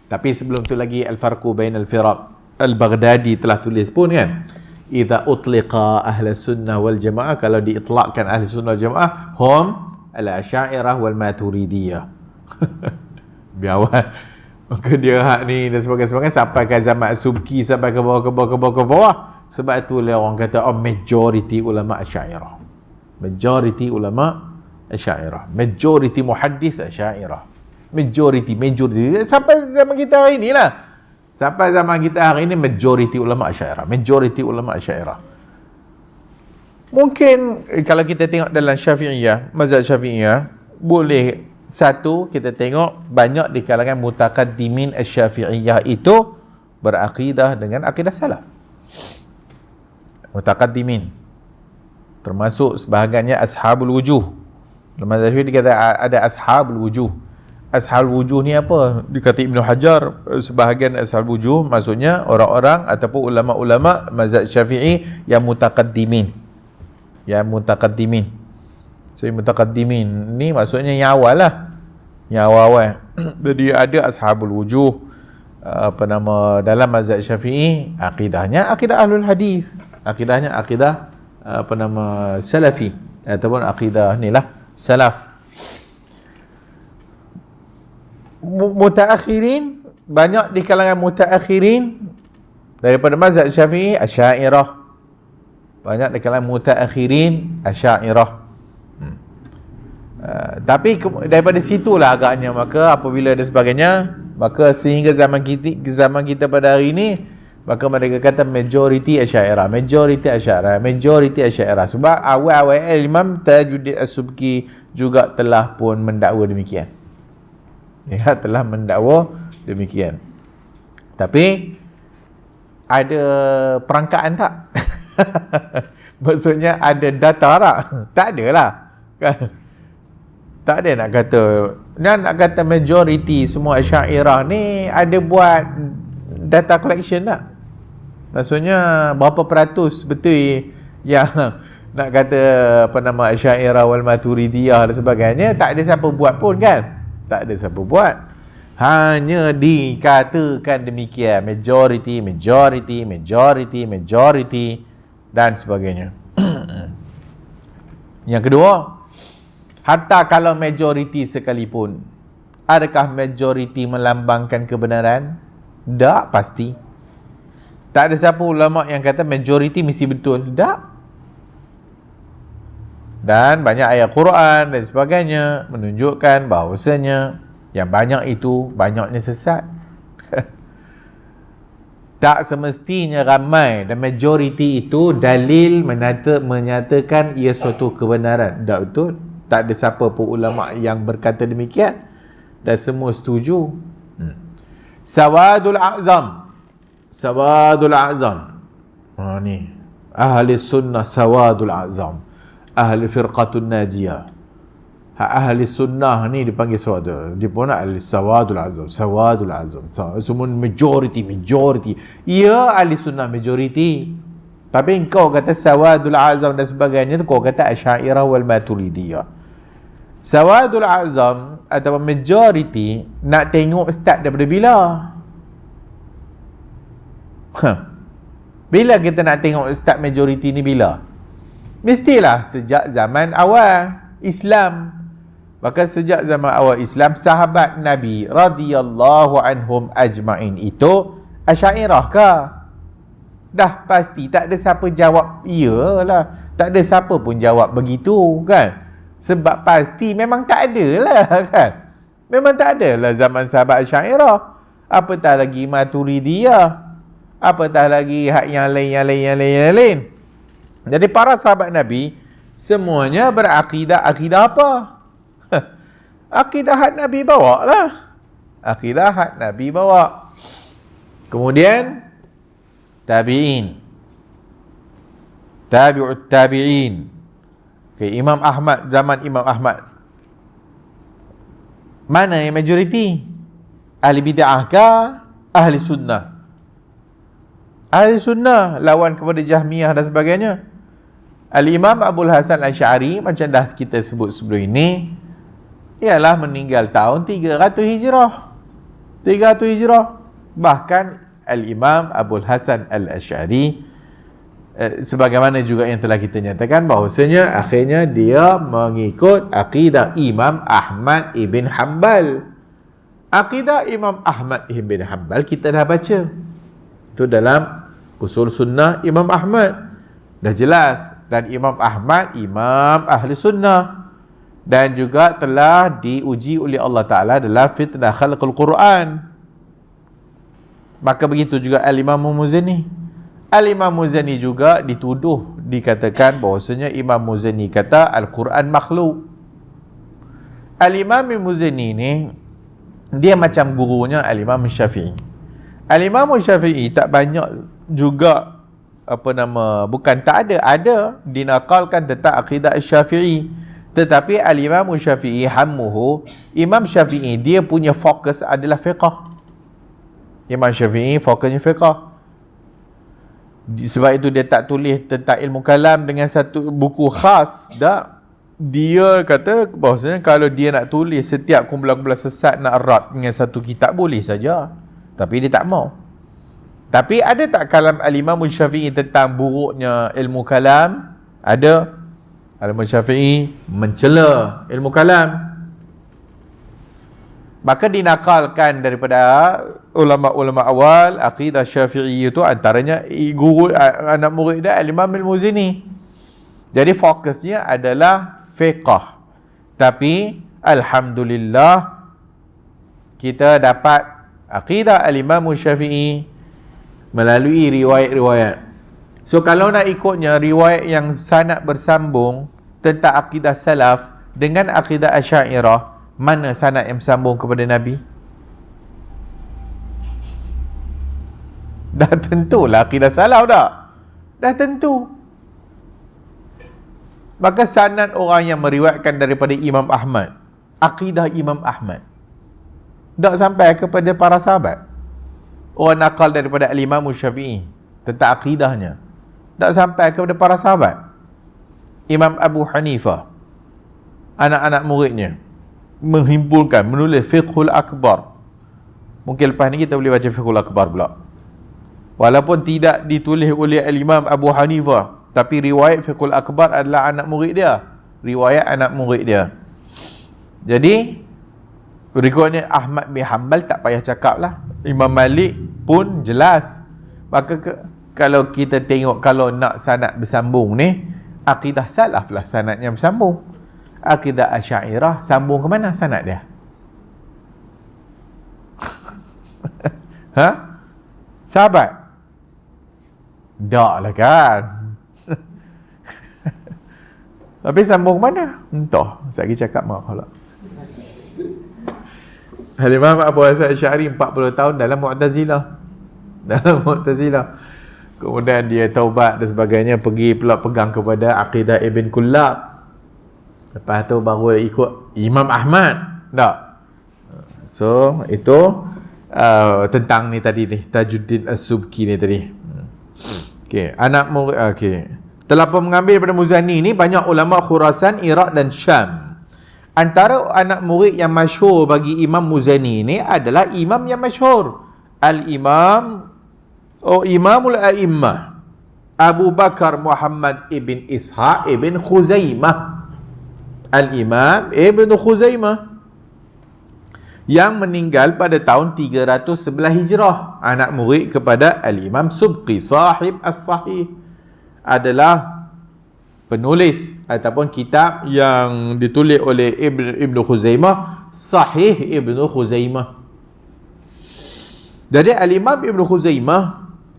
Tapi sebelum tu lagi Al-Farqu Bainal Firaq, Al-Baghdadi telah tulis pun kan, idza utliqa ahli sunnah wal jamaah, kalau diitlaqkan ahli sunnah wal jamaah, hum al-Asy'ariyah wal Maturidiyah. Biawal. Maka dia hak ni dan sebagainya sampai ke zaman Subki, sampai ke bawah. Sebab tu orang kata majority ulama Asy'ariyah. Majority ulama Asy'ariyah. Majority muhaddis Asy'ariyah. Majority sampai zaman kita hari ni lah. Sampai zaman kita hari ni majority ulama Asy'ariyah. Majority ulama Asy'ariyah. Mungkin kalau kita tengok dalam Syafi'iyah, mazhab Syafi'iyah, boleh Satu, kita tengok banyak di kalangan mutaqaddimin asy-Syafi'iyah itu berakidah dengan akidah salaf. Mutaqaddimin, termasuk sebahagiannya ashabul wujuh. Dalam mazhab Syafi'i dikata ada ashabul wujuh. Ashabul wujuh ni apa? Dikata Ibnu Hajar, sebahagian ashabul wujuh maksudnya orang-orang ataupun ulama-ulama mazhab Syafi'i yang mutaqaddimin. Yang mutaqaddimin. So mutaqaddimin ni maksudnya yang awal lah. Yang awal. Jadi ada ashabul wujuh, dalam mazhab Syafi'i, akidahnya akidah ahlul hadis. Akidahnya akidah salafi ataupun akidah ni lah salaf. Mutaakhirin, banyak di kalangan mutaakhirin daripada mazhab Syafi'i Asy'ariyah. Banyak di kalangan mutaakhirin Asy'ariyah. Tapi daripada situlah agaknya, maka apabila dan sebagainya, maka sehingga zaman kita pada hari ini, maka mereka kata majority Asy'ariyah, majority Asy'ariyah, majority Asy'ariyah. Sebab awal-awal Imam Tajuddin As-Subki juga telah pun mendakwa demikian. Ya, telah mendakwa demikian. Tapi ada perangkaan tak? Maksudnya ada data tak? Tak ada lah, kan? Tak ada nak kata majority semua Asy'ariyah ni ada buat data collection tak? Maksudnya berapa peratus betul yang nak kata Asy'ariyah wal Maturidiyah dan sebagainya. Tak ada siapa buat pun, kan? Tak ada siapa buat. Hanya dikatakan demikian, majority dan sebagainya. Yang kedua, hatta kalau majority sekalipun, adakah majority melambangkan kebenaran? Tak pasti. Tak ada siapa ulama yang kata majority mesti betul. Tak. Dan banyak ayat Quran dan sebagainya menunjukkan bahawasanya yang banyak itu banyaknya sesat. Tak semestinya ramai dan majority itu dalil menyatakan ia suatu kebenaran. Tak betul. Tak ada siapa pun ulama yang berkata demikian dan semua setuju. Sawadul A'zam. Ni ahli sunnah sawadul a'zam, ahli firqatun najiyah. Ahli sunnah ni dipanggil sawadul, dia pun ahli sawadul a'zam. Semua majority. Ya, ahli sunnah majority. Tapi engkau kata sawadul a'zam dan sebagainya, kau kata Asy'ariyah wal Maturidiyah. Sawadul a'zam atau majority nak tengok start daripada bila? Bila kita nak tengok start majority ni bila? Mestilah sejak zaman awal Islam. Maka sejak zaman awal Islam, sahabat Nabi radhiyallahu anhum ajma'in itu Asy'ariyah ke? Dah pasti tak ada siapa jawab iyalah. Tak ada siapa pun jawab begitu, kan? Sebab pasti memang tak ada lah, kan? Memang tak ada lah zaman sahabat Asy'ariyah. Apatah lagi Maturidiyah. Apatah lagi yang lain. Jadi para sahabat Nabi semuanya berakidah apa? Akidah had Nabi bawa lah. Akidah had Nabi bawa. Kemudian tabi'in, tabi'ut tabi'in. Okay, Imam Ahmad, zaman Imam Ahmad, mana yang majoriti? Ahli bid'ah ke ahli sunnah? Ahli sunnah lawan kepada Jahmiyah dan sebagainya. Al-Imam Abul Hasan Asy'ari, macam dah kita sebut sebelum ini, ialah meninggal tahun 300 Hijrah. Bahkan Al-Imam Abul Hasan Al-Asy'ari, sebagaimana juga yang telah kita nyatakan, bahawasanya akhirnya dia mengikut akidah Imam Ahmad ibn Hanbal. Akidah Imam Ahmad ibn Hanbal kita dah baca. Itu dalam Usul Sunnah Imam Ahmad. Dah jelas. Dan Imam Ahmad, Imam Ahli Sunnah. Dan juga telah diuji oleh Allah Ta'ala dalam fitnah khalqul Quran. Maka begitu juga Al-Imam Muzani. Al-Imam Muzani juga dituduh, dikatakan bahawasanya Imam Muzani kata Al-Quran makhluk. Al-Imam Al-Muzani ni dia macam gurunya Al-Imam Syafi'i. Al-Imam Syafi'i tak banyak juga bukan tak ada dinakalkan tentang akidah Syafi'i, tetapi Al-Imam Syafi'i hammuhu, Imam Syafi'i dia punya fokus adalah fiqh. Imam Syafi'i fokusnya fiqh. Sebab itu dia tak tulis tentang ilmu kalam dengan satu buku khas. Dia kata bahawasanya kalau dia nak tulis setiap kumpulan-kumpulan sesat nak erat dengan satu kitab boleh saja, tapi dia tak mau. Tapi ada tak kalam Al-Imam Syafi'i tentang buruknya ilmu kalam? Ada. Al-Imam Syafi'i mencela ilmu kalam. Maka dinakalkan daripada ulama-ulama awal akidah Syafi'i itu, antaranya guru anak murid dia Al-Imam Al-Muzani. Jadi fokusnya adalah fiqh. Tapi alhamdulillah kita dapat akidah Al-Imam Syafi'i melalui riwayat-riwayat. So kalau nak ikutnya riwayat yang sanad bersambung tentang akidah salaf dengan akidah Asy'ariyah, mana sanad yang bersambung kepada Nabi? Dah tentulah akidah salaf dah. Dah tentu. Maka sanad orang yang meriwayatkan daripada Imam Ahmad, akidah Imam Ahmad, tak sampai kepada para sahabat. Orang nakal daripada Al-Imam Syafi'i tentang akidahnya, tak sampai kepada para sahabat. Imam Abu Hanifah, anak-anak muridnya menghimpunkan, menulis Fiqhul Akbar. Mungkin lepas ni kita boleh baca Fiqhul Akbar pula, walaupun tidak ditulis oleh Al-Imam Abu Hanifah, tapi riwayat Fiqhul Akbar adalah anak murid dia, riwayat anak murid dia. Jadi berikutnya Ahmad bin Hanbal tak payah cakap lah, Imam Malik pun jelas. Maka kalau kita tengok, kalau nak sanad bersambung ni, akidah salaf lah sanadnya bersambung. Akidah Asy'ariyah sambung ke mana sanad dia? Sahabat? Tak lah kan. Tapi sambung mana? Entah. Saya lagi cakap makhluk. Al-Imam Abu Hasan Asy'ari 40 tahun dalam Mu'tazilah. Kemudian dia taubat dan sebagainya, pergi pula pegang kepada akidah Ibn Kullab. Lepas tu baru ikut Imam Ahmad. Tak. So itu tentang ni tadi ni, Tajuddin As-Subki ni tadi. Okey, anak murid telah pun mengambil daripada Muzani ni banyak ulama Khurasan, Iraq dan Syam. Antara anak murid yang masyhur bagi Imam Muzani ni adalah imam yang masyhur, Imamul A'immah Abu Bakar Muhammad ibn Ishaq ibn Khuzaimah, Al-Imam Ibn Khuzaimah, yang meninggal pada tahun 311 Hijrah. Anak murid kepada Al-Imam Subki sahib As-Sahih, adalah penulis ataupun kitab yang ditulis oleh Ibn Khuzaimah, Sahih Ibn Khuzaimah. Jadi Al-Imam Ibn Khuzaimah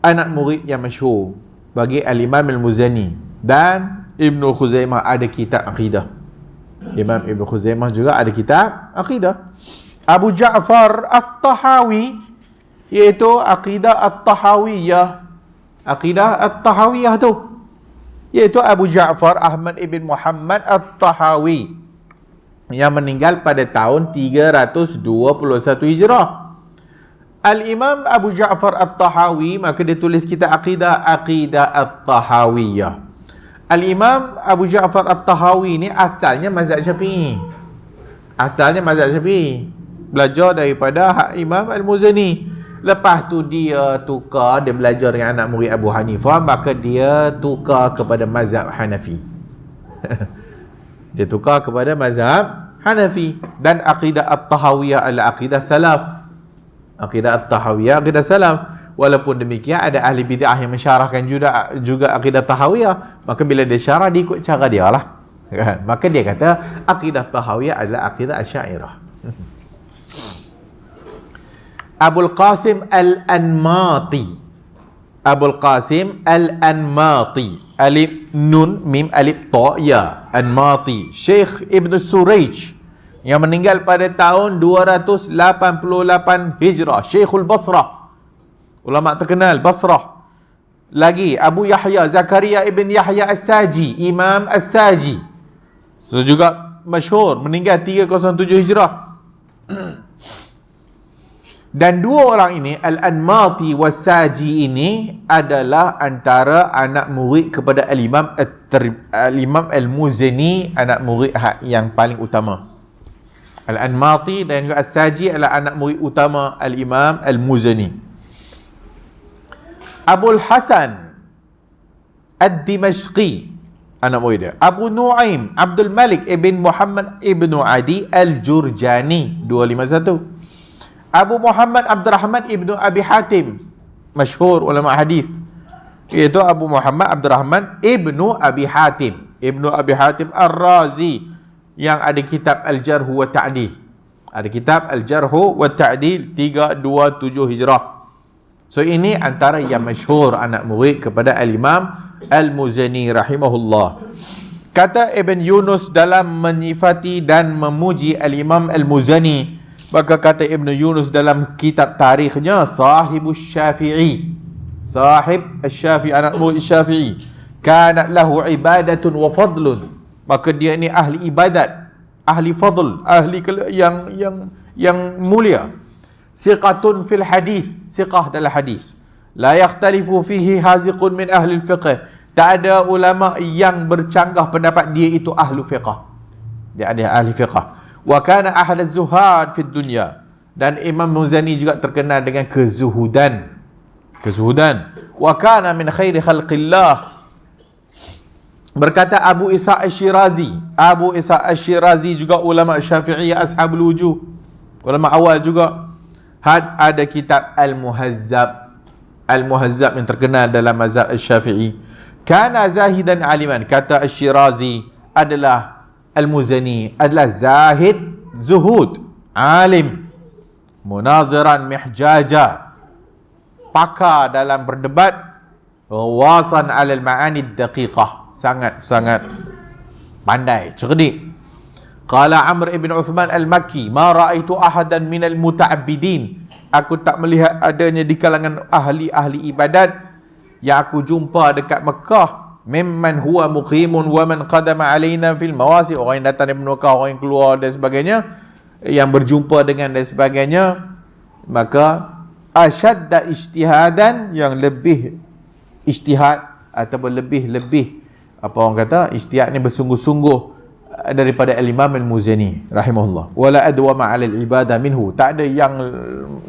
anak murid yang masyhur bagi Al-Imam Al-Muzani, dan Ibn Khuzaimah ada kitab akidah. Imam Ibn Khuzaimah juga ada kitab akidah. Abu Ja'far At-Tahawi, iaitu akidah At-Tahawiyah. Akidah At-Tahawiyah tu, iaitu Abu Ja'far Ahmad ibn Muhammad At-Tahawi, yang meninggal pada tahun 321 Hijrah. Al-Imam Abu Ja'far At-Tahawi, maka dia tulis kitab akidah At-Tahawiyah. Al-Imam Abu Ja'far At-Tahawi ni asalnya mazhab Syafi'i. Belajar daripada Imam Al-Muzani. Lepas tu dia belajar dengan anak murid Abu Hanifah, maka dia tukar kepada mazhab Hanafi. Dia tukar kepada mazhab Hanafi. Dan akidah At-Tahawiyah adalah akidah salaf. Akidah At-Tahawiyah akidah salaf. Walaupun demikian ada ahli bid'ah yang mensyarahkan juga akidah Tahawiyah, maka bila dia syarah dia ikut cara dia lah. Maka dia kata akidah Tahawiyah adalah akidah Asy'ariyah. Abul Qasim Al-Anmati, Abul Qasim Al-Anmati, alif nun mim alif ta ya, Anmati, Syekh Ibn Surayj, yang meninggal pada tahun 288 Hijrah, Syekhul Basrah, ulama terkenal Basrah. Lagi Abu Yahya Zakaria ibn Yahya As-Saji, Imam As-Saji, so juga masyhur, meninggal 307 Hijrah. Dan dua orang ini, Al-Anmati was-Saji ini adalah antara anak murid kepada Al-Imam Al-Muzani, anak murid yang paling utama. Al-Anmati dan juga As-Saji adalah anak murid utama Al-Imam Al-Muzani. Abul Hasan Ad-Dimashqi, anak murid dia. Abu Nuaim Abdul Malik ibn Muhammad ibn Adi Al-Jurjani, 251. Abu Muhammad Abdurrahman ibnu Abi Hatim, masyhur ulama hadis, iaitu Abu Muhammad Abdurrahman ibnu Abi Hatim, ibnu Abi Hatim Ar-Razi, yang ada kitab Al-Jarh wa Ta'dil. Ada kitab Al-Jarh wa Ta'dil 327 Hijrah. So ini antara yang masyhur anak murid kepada Al-Imam Al-Muzani rahimahullah. Kata Ibn Yunus dalam menyifati dan memuji Al-Imam Al-Muzani, maka kata Ibn Yunus dalam kitab tarikhnya, Sahibus Syafi'i, Sahib Syafi'i, anak murid Syafi'i, kana lahu ibadatun wa fadlun, maka dia ni ahli ibadat, ahli fadl, ahli yang mulia. Siqatun fil hadis, siqah dalam hadis. La yakhtalifu fihi haziqun min ahli fiqh, tak ada ulama yang bercanggah pendapat dia itu ahli fiqh, dia ada ahli fiqh. Wa kana ahad az-zuhad fid dunya, dan Imam Muzani juga terkenal dengan kezuhudan. Wa kana min khairi khalqillah. Berkata Abu Isa Asy-Syirazi, Abu Isa Asy-Syirazi juga ulama Syafi'iyah ashabul wujuh, ulama awal juga. Ada kitab Al-Muhazzab, Al-Muhazzab yang terkenal dalam mazhab Syafi'i. Kana zahidan aliman, kata Asy-Syirazi adalah Al-Muzani adalah zahid, zuhud, alim, munaziran mihjaja, pakar dalam berdebat, wasan alal ma'ani daqiqah, sangat-sangat pandai, cerdik. Qala Amr ibn Uthman al-Makki, ma ra'aitu ahadan minal muta'abbidin, aku tak melihat adanya di kalangan ahli-ahli ibadat yang aku jumpa dekat Mekah, mimman huwa muqimun wa man qadama alaina fil mawasi, orang yang datang dari Mekah, orang yang keluar dan sebagainya, yang berjumpa dengan dan sebagainya, maka asyadda ijtihadan, yang lebih ijtihad ataupun lebih apa orang kata, ijtihad ni bersungguh-sungguh daripada Al-Imam Al-Muzani rahimahullah. Wala adwama 'ala al-ibadah minhu, tak ada yang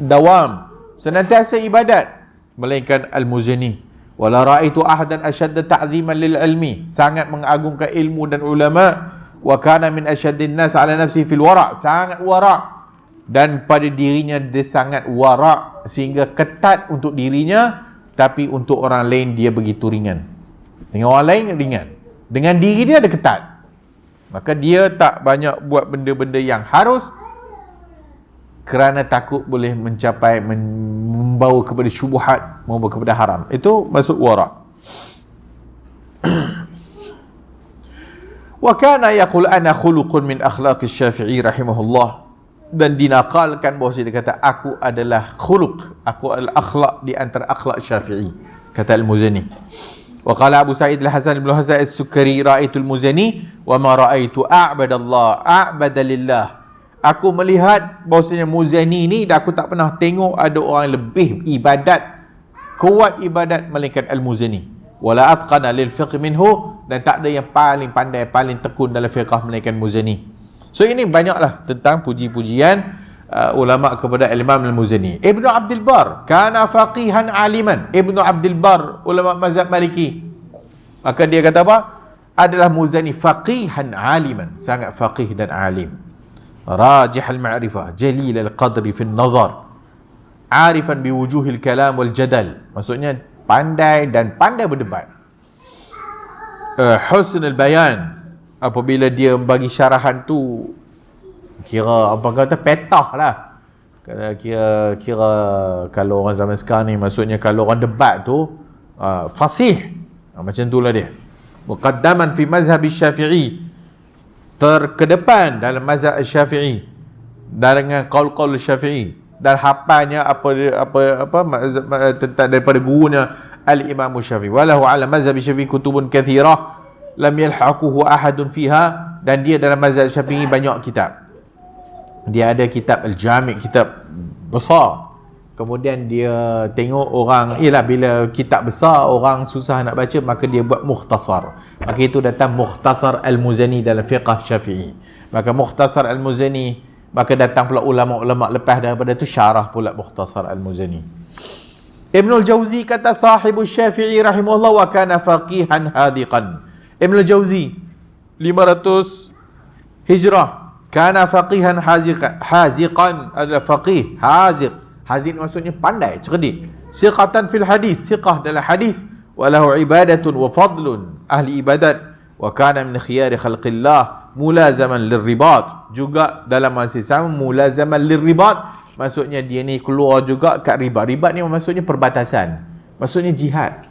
dawam senantiasa ibadat melainkan Al-Muzani. Wala ra'aitu ahadan asyadda ta'ziman lil ilmi, sangat mengagungkan ilmu dan ulama. Wa kana min asyaddin nas 'ala nafsi fil wara', sangat wara', dan pada dirinya dia sangat wara' sehingga ketat untuk dirinya, tapi untuk orang lain dia begitu ringan. Dengan orang lain ringan, dengan diri dia ketat. Maka dia tak banyak buat benda-benda yang harus, kerana takut boleh mencapai, membawa kepada syubhat, membawa kepada haram. Itu maksud wara'. Wa kana yaqul ana khuluqun min akhlaqis Syafi'i rahimahullah, dan dinakalkan bahawa dia kata aku adalah khuluq, aku adalah akhlak di antara akhlak Syafi'i, kata Al-Muzani. Wa qala Abu Sa'id Al-Hasan ibn Hasan As-Sukkari, ra'aitu Al-Muzani wa ma ra'aitu a'badallah a'bada lillah, aku melihat bahawasanya Muzani ni, dan aku tak pernah tengok ada orang lebih ibadat, kuat ibadat melainkan Al-Muzani. Wala atqana lil fiqh minhu, dan tak ada yang paling pandai, paling tekun dalam fiqh melainkan Muzani. So ini banyaklah tentang puji-pujian ulama kepada Imam Al-Muzani. Ibnu Abdul Bar, kana faqihan aliman. Ibnu Abdul Bar, ulama mazhab Maliki, maka dia kata apa? Adalah Muzani faqihan aliman, sangat faqih dan alim. Rajih al-ma'rifah, jalil al-qadri fi an-nazar, arifan bi wujuhil kalam wal jadal, maksudnya pandai dan pandai berdebat. Husn al-bayan, apabila dia bagi syarahan tu kira apa kata, petah lah. Kira kalau orang zaman sekarang ni, maksudnya kalau orang debat tu fasih, macam itulah dia. Muqaddaman fi mazhab Syafi'i, terkedepan dalam mazhab Syafi'i dan dengan qaul-qaul Syafi'i, dan hafalnya tentang daripada gurunya al-Imam Syafi'i. Walahu ala mazhab Syafi'i kutubun kathirah lam yalhaquhu ahadun fiha, dan dia dalam mazhab Syafi'i banyak kitab. Dia ada kitab al-Jami', kitab besar. Kemudian dia tengok orang, bila kitab besar orang susah nak baca, maka dia buat mukhtasar. Maka itu datang Mukhtasar Al-Muzani dalam fiqh Syafi'i. Maka Mukhtasar Al-Muzani, maka datang pula ulama-ulama lepas daripada itu syarah pula Mukhtasar Al-Muzani. Ibnul Jauzi kata sahibu Syafi'i rahimahullah wa kana faqihan hadiqan. Ibnul Jauzi 500 Hijrah, kana faqihan haziqan, adalah faqih haziq. Haziq maksudnya pandai, cerdik. Siqatan fil hadis, siqah dalam hadis. Walahu ibadatun wa fadlun, ahli ibadat. Wa kana min khiyari khalqillah mulazaman lirribat, juga dalam masa sama mulazaman lirribat, maksudnya dia ni keluar juga kat ribat. Ribat ni maksudnya perbatasan, maksudnya jihad,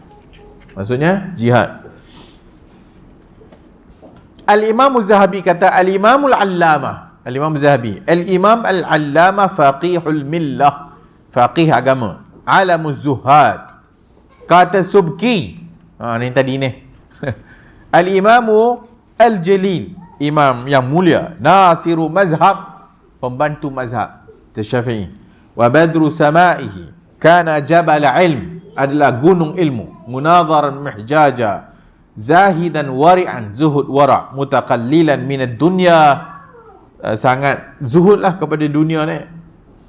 Al-Imam Zahabi kata Al-Imamul Allamah, Al-Imam Zahabi, Al-Imam Al-Allamah faqihul millah, faqih agama, alamuz zuhad. Kata Subki, ni tadi ni Al-Imamu Al-Jalil, imam yang mulia, nasiru mazhab, pembantu mazhab Syafi'i. Wa badru sama'ihi kana jabal ilm, adalah gunung ilmu, munadharan mihjaja, zahidan wari'an, zuhud wara', mutaqallilan minad dunya, sangat zuhudlah kepada dunia ni.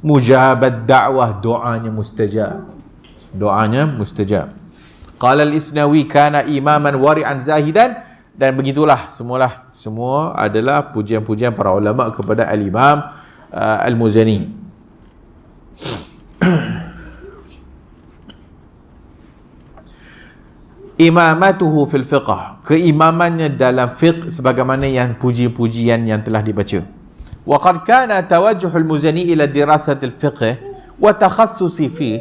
Mujabat da'wah, doanya mustajab. Qala al-Isnawi kana imaman wari'an zahidan, dan begitulah semua adalah pujian-pujian para ulama kepada al-Imam Al-Muzani. Imamatuhu fil fiqh, keimamannya dalam fiqh sebagaimana yang puji-pujian yang telah dibaca. Wa qad kana tawajjuhul Muzani ila dirasatil fiqh wa takhassusi fi,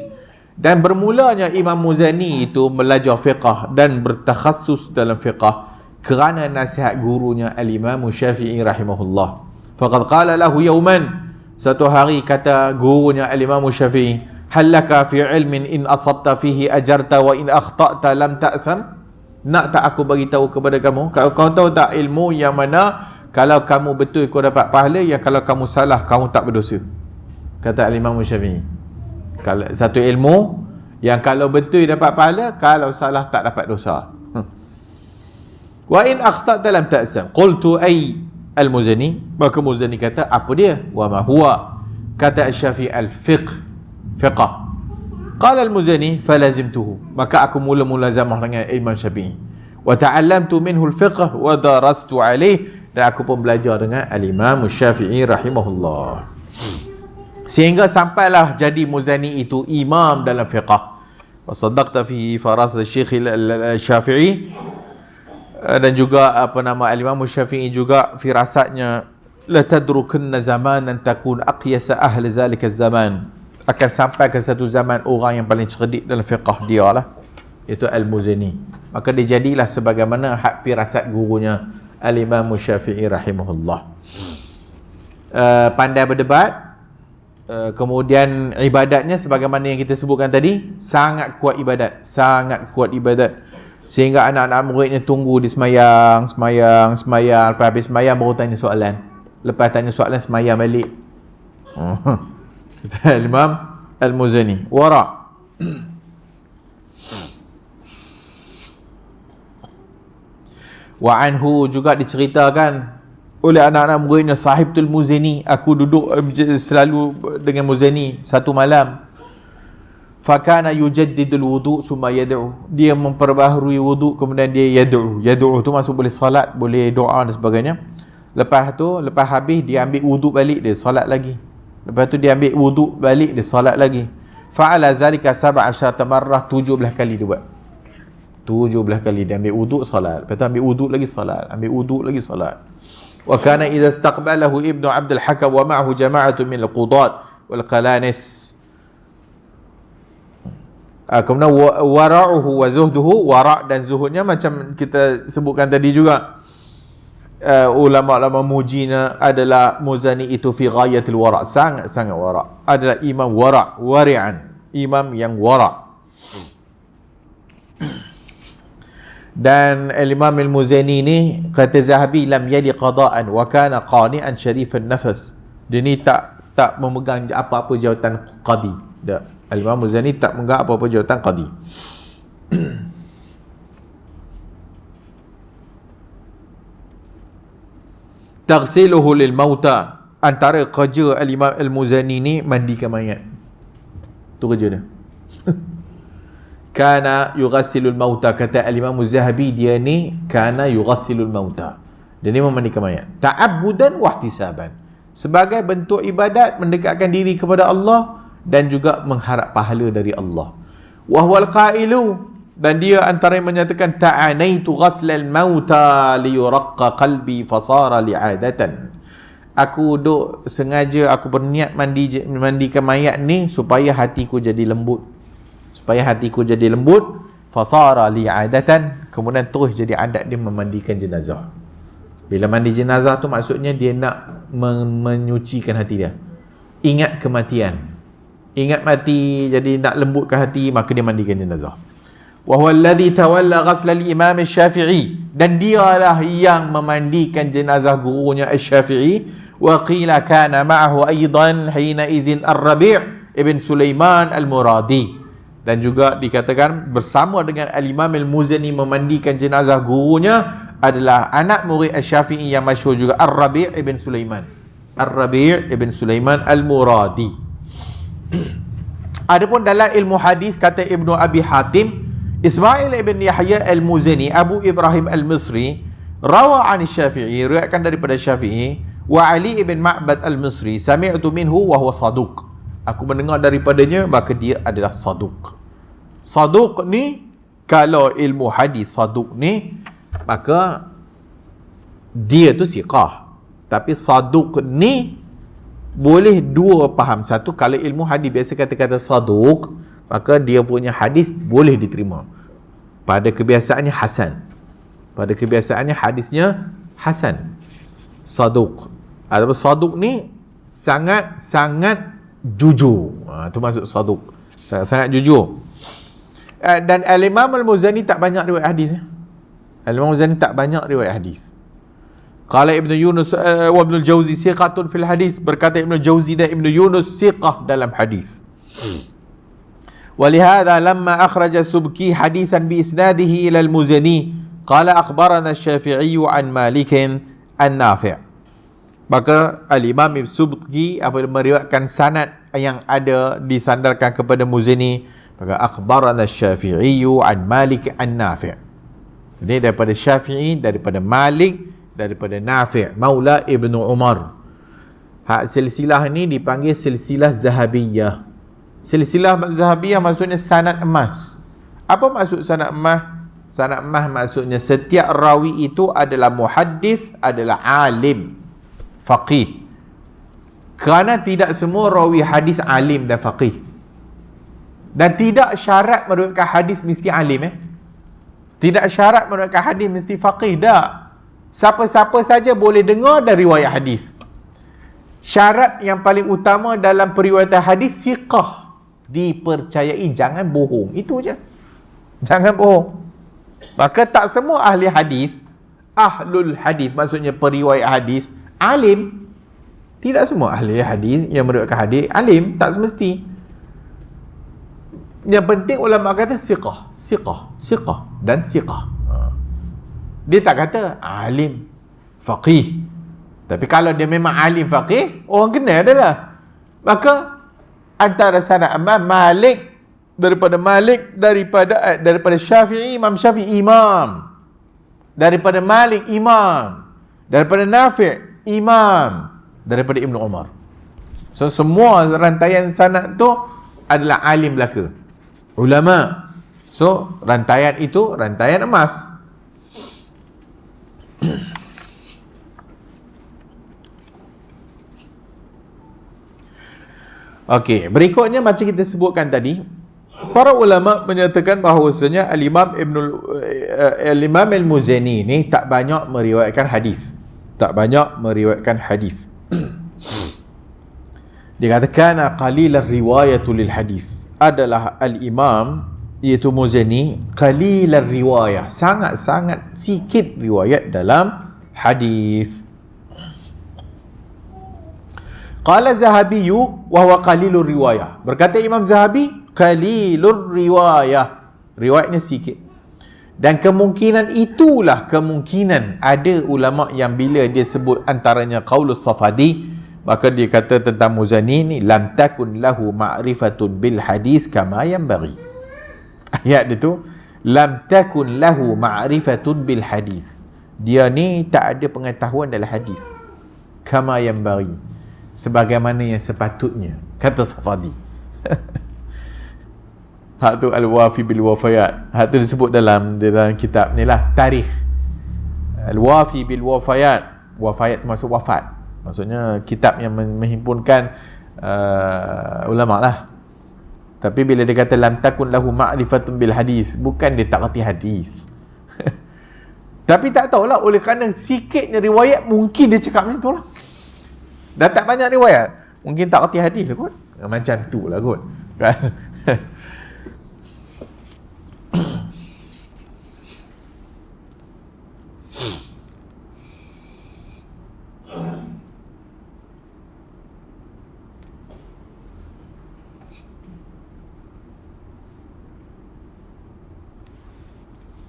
dan bermulanya Imam Muzani itu belajar fiqh dan bertakhassus dalam fiqh kerana nasihat gurunya al-Imam Syafi'i rahimahullah. Faqad qala lahu yawman, satu hari kata gurunya al-Imam Syafi'i, hal laka fi ilmin in asabta fihi ajarta wa in akhta'ta lam ta'tham, nak tak aku bagi tahu kepada kamu, kau tahu tak ilmu yang mana kalau kamu betul kau dapat pahala, yang kalau kamu salah kamu tak berdosa. Kata al-Imam Syafi'i, kalau satu ilmu yang kalau betul dapat pahala, kalau salah tak dapat dosa. Wa in akhta'ta lam ta'sam. Qultu ay al-Muzani, maka Muzani kata apa dia? Wa ma huwa? Kata al-Syafi'i al-fiqh, fiqh. Qala al-Muzani falazimtuhu, maka aku mula mulazamah dengan Imam Syafi'i. Wa ta'allamtu minhu al-fiqh wa darastu alayh, dan aku pun belajar dengan al-Imam Syafi'i rahimahullah. Sehingga sampailah jadi Muzani itu imam dalam fiqh. Wa saddaqta fi farasat al-Syekh al-Syafi'i, dan juga al-Imam Syafi'i juga firasatnya, la tadrukunna zamanan takun aqyasa ahli zalika zaman, akan sampai ke satu zaman orang yang paling cerdik dalam fiqh dia lah, iaitu al-Muzani. Maka dia jadilah sebagaimana hak firasat gurunya al-Imam Syafi'i rahimahullah. Pandai berdebat, kemudian ibadatnya sebagaimana yang kita sebutkan tadi, sangat kuat ibadat, sehingga anak-anak muridnya tunggu di semayang, lepas habis semayang baru tanya soalan, lepas tanya soalan semayang balik. Imam Al-Muzani wara'. Wa anhu, juga diceritakan oleh anak-anak muridnya, sahibtul Muzani, aku duduk selalu dengan Muzani satu malam. Fakana yujaddidul wudu' summa yad'u, dia memperbaharui wudu kemudian dia yad'u tu masuk boleh salat, boleh doa dan sebagainya. Lepas habis dia ambil wudu balik, dia salat lagi. Lepas tu dia ambil wudu balik, dia salat lagi. Fa'ala zalika 17 marrah, 17 kali dia buat. 17 kali dia ambil wudu salat, lepas tu ambil wudu lagi salat, ambil wudu lagi salat. Wa kana idza istaqbalahu ibnu Abdul Hakam wa ma'ahu jama'atun min al-qudat wal qalanis. Kemudian wara'uhu wa zuhduhu, wara' dan zuhudnya macam kita sebutkan tadi juga. ulama-ulama mujina adalah Muzani itu fi ghayatil wara', sangat-sangat wara', adalah imam wara', wari'an, imam yang wara'. Dan Imam Al-Muzani ni kata Zahabi lam yali qada'an wa kana qani'an syarifan nafas. Dia ni tak memegang apa-apa jawatan qadi. Imam Al-Muzani tak memegang apa-apa jawatan qadi. Taghsiluhu lil mauta, antara kerja Al-Imam Al-Muzani ni mandikan mayat. Tu kerja dia. Kana yughasilul mauta, kata Al-Imam Az-Zahabi, dia ni kana yughasilul mauta, dia ni memandikan mayat ta'abbudan wa ihtisaban, sebagai bentuk ibadat, mendekatkan diri kepada Allah dan juga mengharap pahala dari Allah. Wa huwal qailu, dan dia antara yang menyatakan ta'anaitu ghaslal mauta liyuraqqa qalbi fasara li'adatan, aku duk sengaja, aku berniat mandikan mayat ni supaya hatiku jadi lembut, fasara li'adatan, kemudian terus jadi adat dia memandikan jenazah. Bila mandi jenazah tu maksudnya dia nak menyucikan hati dia, ingat kematian, ingat mati, jadi nak lembutkan hati, maka dia mandikan jenazah. Wa huwa alladhi tawalla ghasl al-imam Asy-Syafi'i, dan dialah yang memandikan jenazah gurunya Asy-Syafi'i. Wa qila kana ma'ahu aidan hina izin Ar-Rabi' ibn Sulaiman Al-Muradi, dan juga dikatakan bersama dengan Al-Imam Al-Muzani memandikan jenazah gurunya adalah anak murid Asy-Syafi'i yang masyhur juga, Ar-Rabi' ibn Sulaiman Al-Muradi. Adapun dalam ilmu hadis, kata Ibnu Abi Hatim, Ismail ibn Yahya Al-Muzani, Abu Ibrahim Al-Misri, rawa an Syafi'i, riwayatkan daripada Syafi'i, wa Ali ibn Ma'bad Al-Misri, sami'tu minhu wa huwa saduq, aku mendengar daripadanya, maka dia adalah saduq. Saduq ni, kalau ilmu hadis saduq ni, maka dia tu siqah. Tapi saduq ni boleh dua faham. Satu, kalau ilmu hadis biasa kata-kata saduq, maka dia punya hadis boleh diterima, pada kebiasaannya hasan, pada kebiasaannya hadisnya hasan, saduq. Ataupun saduq ni sangat-sangat jujur, itu maksud saduq, sangat-sangat jujur. Dan Al-Imam Al-Muzani tak banyak riwayat hadis. Al-Imam Al-Muzani tak banyak riwayat hadis. Qala Ibn Yunus wa Ibn Al-Jawzi siqatun fil hadis, berkata Ibn Al-Jawzi dan Ibn Yunus siqah dalam hadis. ولهذا لما أخرج السبكي حديثا بإسناده إلى المزني قال أخبرنا الشافعي عن مالك النافع. Maka Al-Imam Subki apabila meriwayatkan sanad yang ada disandarkan kepada Muzani, maka akhbarana Syafi'i an Malik an Nafi'. Ini daripada Syafi'i, daripada Malik, daripada Nafi', Maula Ibnu Umar. Silsilah ini dipanggil silsilah Zahabiyah. Silsilah Zahabiyah maksudnya sanad emas. Apa maksud sanad emas? Sanad emas maksudnya setiap rawi itu adalah muhaddis, adalah alim, faqih. Kerana tidak semua rawi hadis alim dan faqih. Dan tidak syarat meriwayatkan hadis mesti alim. Tidak syarat meriwayatkan hadis mesti faqih. Tak. Siapa-siapa saja boleh dengar dari riwayat hadis. Syarat yang paling utama dalam periwayatan hadis, siqah, dipercayai, jangan bohong. Itu je. Jangan bohong. Maka tak semua ahli hadis, ahlul hadis maksudnya periwayat hadis, alim. Tidak semua ahli hadis yang meriwayatkan hadis alim, tak semesti. Yang penting ulama kata siqah dan siqah. Dia tak kata alim, faqih. Tapi kalau dia memang alim faqih, orang kenal dia lah. Maka antara sanad Malik, daripada Syafi'i, Imam Syafi'i imam, daripada Malik imam, daripada Nafi' imam, daripada Ibnu Umar. So semua rantaian sanad tu adalah alim belaka, ulama. So rantaian itu rantaian emas. Okey, berikutnya macam kita sebutkan tadi, para ulama menyatakan bahawasanya Al-Imam Al-Muzani ni tak banyak meriwayatkan hadis. tak banyak meriwayatkan hadis. Dikatakan qalil riwayatul lil hadis, adalah al-imam iaitu Muzani qalil riwayah, sangat-sangat sikit riwayat dalam hadis. Qala Zahabi wa huwa qalilur riwayah, berkata Imam Zahabi qalilur riwayah, riwayatnya sikit. Dan kemungkinan itulah kemungkinan ada ulama yang bila dia sebut antaranya qaulus Safadi, maka dia kata tentang Muzani ni lam takun lahu ma'rifatun bil hadis kama yanbaghi. Ayat dia tu lam takun lahu ma'rifatun bil hadis, dia ni tak ada pengetahuan dalam hadis kama yanbaghi, sebagaimana yang sepatutnya, kata Safadi. Hak tu al-wafi bil wafayat, hak tu disebut dalam kitab ni lah, tarikh. Al-wafi bil wafayat, wafayat masuk wafat, maksudnya kitab yang menghimpunkan ulama lah. Tapi bila dia kata lam takun lahu ma'rifatun bil hadis, bukan dia tak reti hadis. Tapi tak tahulah, oleh kerana sikitnya riwayat, mungkin dia cakap macam tu lah. Dah tak banyak riwayat, mungkin tak reti hadis lah kot. Macam tu lah kot, kan?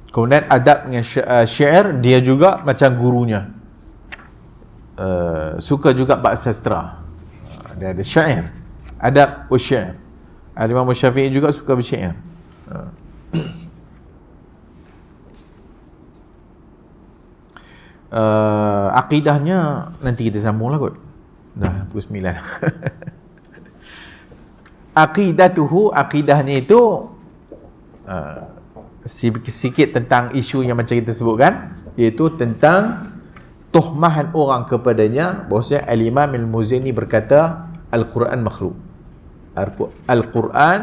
Kemudian adab dengan syair, dia juga macam gurunya, suka juga bab sastra. Dia ada syair, adab wa syair. Imam Syafi'i juga suka bersyair. Akidahnya nanti kita sambung lah kot, dah pukul 9. Aqidatuhu, akidahnya itu sikit tentang isu yang macam kita sebutkan, iaitu tentang tuhmahan orang kepadanya bahawasanya al-Imam al-Muzani berkata Al-Quran makhluk. Al-Quran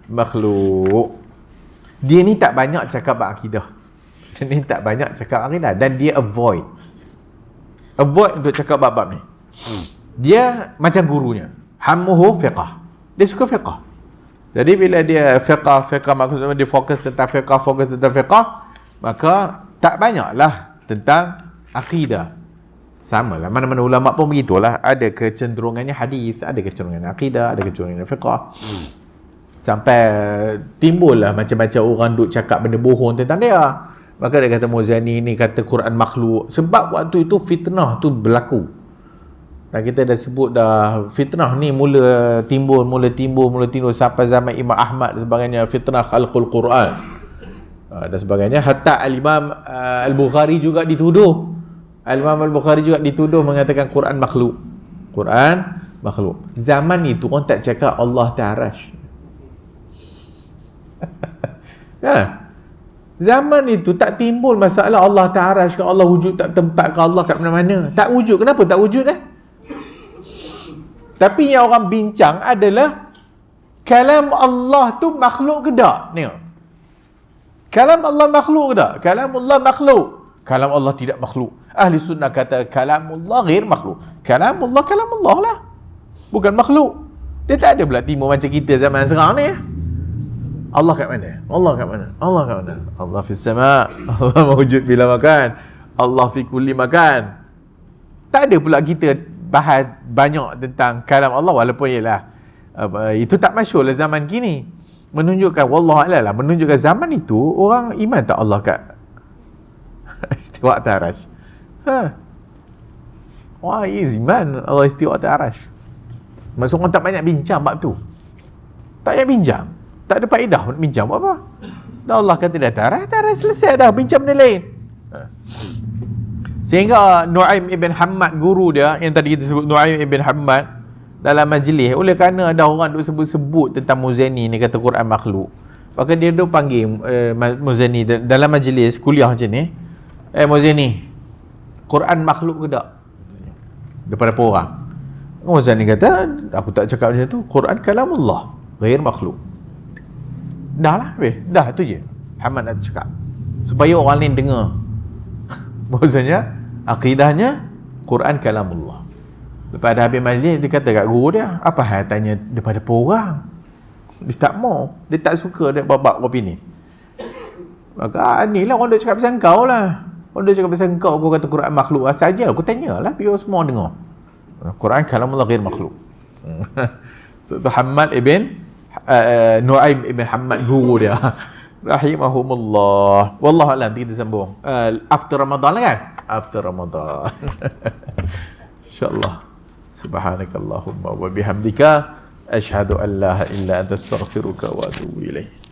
makhluk. Dia ni tak banyak cakap akidah. Dia ni tak banyak cakap akidah, dan dia avoid untuk cakap bab-bab ni. Dia macam gurunya, hammuhu fiqah, dia suka fiqah. Jadi bila dia fiqah maksudnya dia fokus tentang fiqah, maka tak banyaklah tentang akidah. Sama lah, mana-mana ulama pun begitulah, ada kecenderungannya hadis, ada kecenderungan akidah, ada kecenderungan fiqah. Sampai timbullah macam-macam orang duk cakap benda bohong tentang dia. Maka dia kata Muzani ni kata Quran makhluk, sebab waktu itu fitnah tu berlaku. Dan kita dah sebut dah, fitnah ni mula timbul sampai zaman Imam Ahmad dan sebagainya, fitnah khalqul Quran dan sebagainya. Hatta al-Imam al-Bukhari juga dituduh. Al-Imam al-Bukhari juga dituduh mengatakan Quran makhluk. Zaman itu orang tak cakap Allah ta'arash. Ya. Zaman itu tak timbul masalah Allah ta'arash ke, Allah wujud tak tempat ke, Allah kat mana-mana. Tak wujud. Kenapa tak wujud Tapi yang orang bincang adalah kalam Allah tu makhluk ke tak? Tengok. Kalam Allah makhluk ke tak? Kalam Allah makhluk. Kalam Allah tidak makhluk. Ahli sunnah kata kalam Allah ghair makhluk. Kalam Allah lah, bukan makhluk. Dia tak ada pula timbul macam kita zaman sekarang ni. Allah kat mana? Allah fis sama'. Allah mawujud bila makan. Allah fi kulli makan. Tak ada pula kita bahas banyak tentang kalam Allah, walaupun ialah itu tak masyhur lah zaman kini, menunjukkan wallahualam lah, menunjukkan zaman itu orang iman tak Allah kat istiwa atas arash. Wah, iman Allah istiwa atas arash. Maksud orang tak banyak bincang bab tu, tak payah bincang, tak ada faedah nak bincang buat apa. Dah Allah kata dah atas, selesai dah, bincang benda lain. Sehingga Nu'aim ibn Hammad, guru dia yang tadi kita sebut, Nu'aim ibn Hammad, dalam majlis, oleh kerana ada orang duk sebut-sebut tentang Muzani ni kata Quran makhluk, maka dia duk panggil Muzani dalam majlis kuliah macam ni, Muzani, Quran makhluk ke tak? Daripada orang. Muzani kata, aku tak cakap macam tu, Quran kalamullah ghair makhluk. Dah lah, dah tu je Hammad nak cakap, supaya orang lain dengar bahawasanya akidahnya Quran kalamullah. Lepas dah habis majlis, dia kata kat guru dia, apa hal tanya daripada orang? Dia tak mau, dia tak suka dia babak opini. Maka ni lah orang duk cakap pasal kau lah. Orang duk cakap pasal kau kata Quran makhluk. Saja aku tanyalah biar semua dengar. Quran kalamullah ghair makhluk. So tu Hamad ibn Nuaim ibn Hamad guru dia. Rahimahumullah. Wallahu a'lam. Kita sambung after Ramadan lah kan? After Ramadan. InsyaAllah. Subhanakallahumma wa bihamdika asyhadu an la ilaha illa anta astaghfiruka wa atubu ilaik.